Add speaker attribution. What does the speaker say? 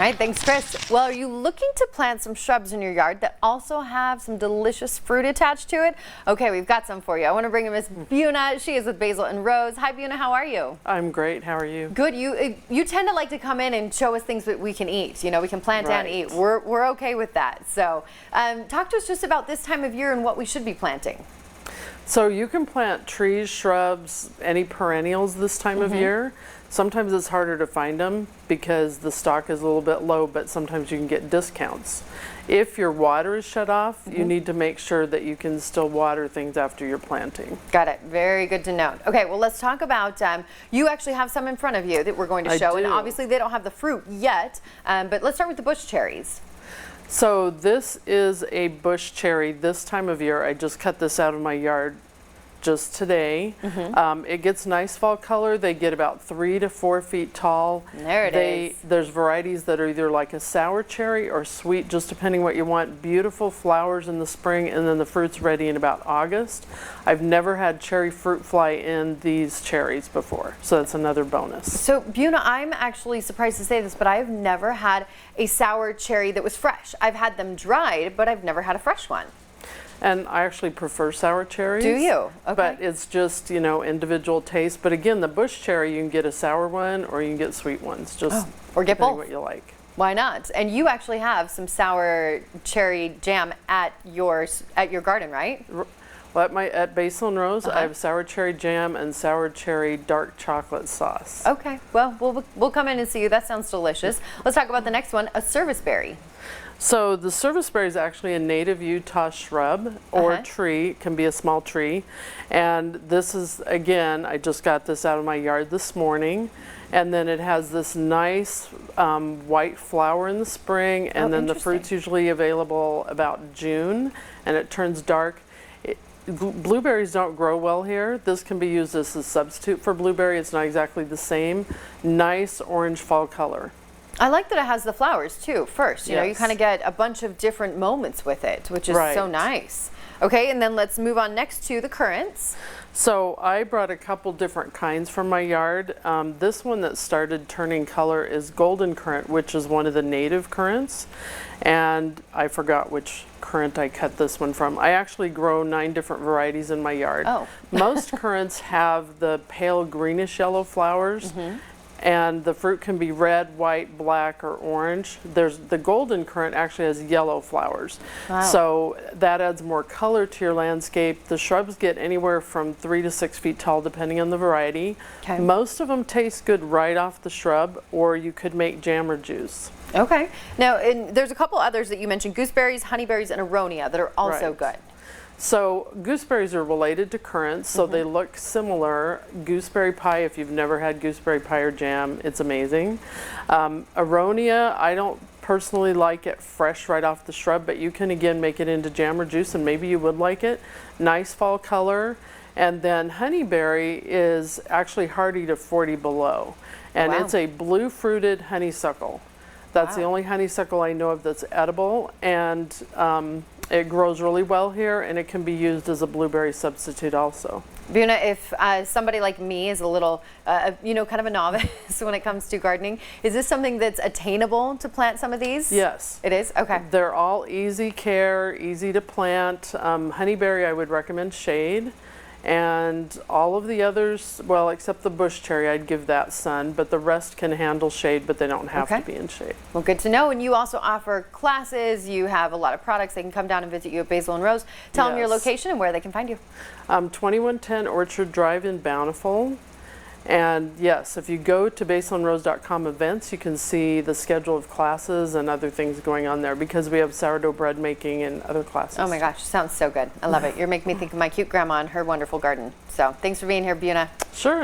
Speaker 1: right, thanks, Chris. Well, are you looking to plant some shrubs in your yard that also have some delicious fruit attached to it? Okay, we've got some for you. I want to bring in Miss Buna. She is with Basil and Rose. Hi, Buna. How are you?
Speaker 2: I'm great. How are you?
Speaker 1: Good. You tend to like to come in and show us things that we can eat. You know, we can plant and eat. We're okay with that. So, talk to us just about this time of year and what we should be planting.
Speaker 2: So you can plant trees, shrubs, any perennials this time of year. Sometimes it's harder to find them because the stock is a little bit low, but sometimes you can get discounts. If your water is shut off, you need to make sure that you can still water things after you're planting.
Speaker 1: Got it. Very good to note. Okay, well, let's talk about, you actually have some in front of you that we're going to show.
Speaker 2: I do.
Speaker 1: And obviously they don't have the fruit yet, but let's start with the bush cherries.
Speaker 2: So this is a bush cherry this time of year. I just cut this out of my yard just today. It gets nice fall color. They get about 3 to 4 feet tall.
Speaker 1: There it is.
Speaker 2: There's varieties that are either like a sour cherry or sweet, just depending what you want. Beautiful flowers in the spring, and then the fruit's ready in about August. I've never had cherry fruit fly in these cherries before, so that's another bonus.
Speaker 1: So Buna, I'm actually surprised to say this, but I've never had a sour cherry that was fresh. I've had them dried, but I've never had a fresh one.
Speaker 2: And I actually prefer sour cherries.
Speaker 1: Do you? Okay.
Speaker 2: But it's just, you know, individual taste. But again, the bush cherry, you can get a sour one or you can get sweet ones. Just
Speaker 1: or get both.
Speaker 2: what you like.
Speaker 1: Why not? And you actually have some sour cherry jam at your garden, right?
Speaker 2: Well, at Basil and Rose, I have sour cherry jam and sour cherry dark chocolate sauce.
Speaker 1: Okay. Well, we'll come in and see you. That sounds delicious. Let's talk about the next one, a serviceberry.
Speaker 2: So the serviceberry is actually a native Utah shrub or tree. It can be a small tree. And this is, again, I just got this out of my yard this morning. And then it has this nice white flower in the spring. And then the fruit's usually available about June. And it turns dark. Blueberries don't grow well here. This can be used as a substitute for blueberry. It's not exactly the same. Nice orange fall color.
Speaker 1: I like that it has the flowers too first. You know, you kind of get a bunch of different moments with it, which is so nice. Okay, and then let's move on next to the currants.
Speaker 2: So I brought a couple different kinds from my yard. This one that started turning color is golden currant, which is one of the native currants. And I forgot which currant I cut this one from. I actually grow 9 different varieties in my yard. Most currants have the pale greenish yellow flowers. And the fruit can be red, white, black, or orange. The golden currant actually has yellow flowers. So that adds more color to your landscape. The shrubs get anywhere from 3 to 6 feet tall depending on the variety. Most of them taste good right off the shrub, or you could make jam or juice. Okay.
Speaker 1: Now, there's a couple others that you mentioned, gooseberries, honeyberries, and aronia that are also good.
Speaker 2: So gooseberries are related to currants, so they look similar. Gooseberry pie, if you've never had gooseberry pie or jam, it's amazing. Aronia, I don't personally like it fresh right off the shrub, but you can again make it into jam or juice, and maybe you would like it. Nice fall color. And then honeyberry is actually hardy to 40 below, and it's a blue fruited honeysuckle. That's the only honeysuckle I know of that's edible, and it grows really well here, and it can be used as a blueberry substitute also.
Speaker 1: Buna, if somebody like me is a little, you know, kind of a novice when it comes to gardening, is this something that's attainable to plant some of these?
Speaker 2: Yes.
Speaker 1: It is? Okay.
Speaker 2: They're all easy care, easy to plant. Honeyberry, I would recommend shade. And all of the others, well, except the bush cherry, I'd give that sun, but the rest can handle shade, but they don't have to be in shade.
Speaker 1: Well, good to know. And you also offer classes. You have a lot of products. They can come down and visit you at Basil and Rose. Tell them your location and where they can find you.
Speaker 2: 2110 Orchard Drive in Bountiful. And yes, if you go to basilandrose.com events, you can see the schedule of classes and other things going on there, because we have sourdough bread making and other classes.
Speaker 1: Oh my gosh, sounds so good. I love it. You're making me think of my cute grandma and her wonderful garden. So thanks for being here, Buna.
Speaker 2: Sure.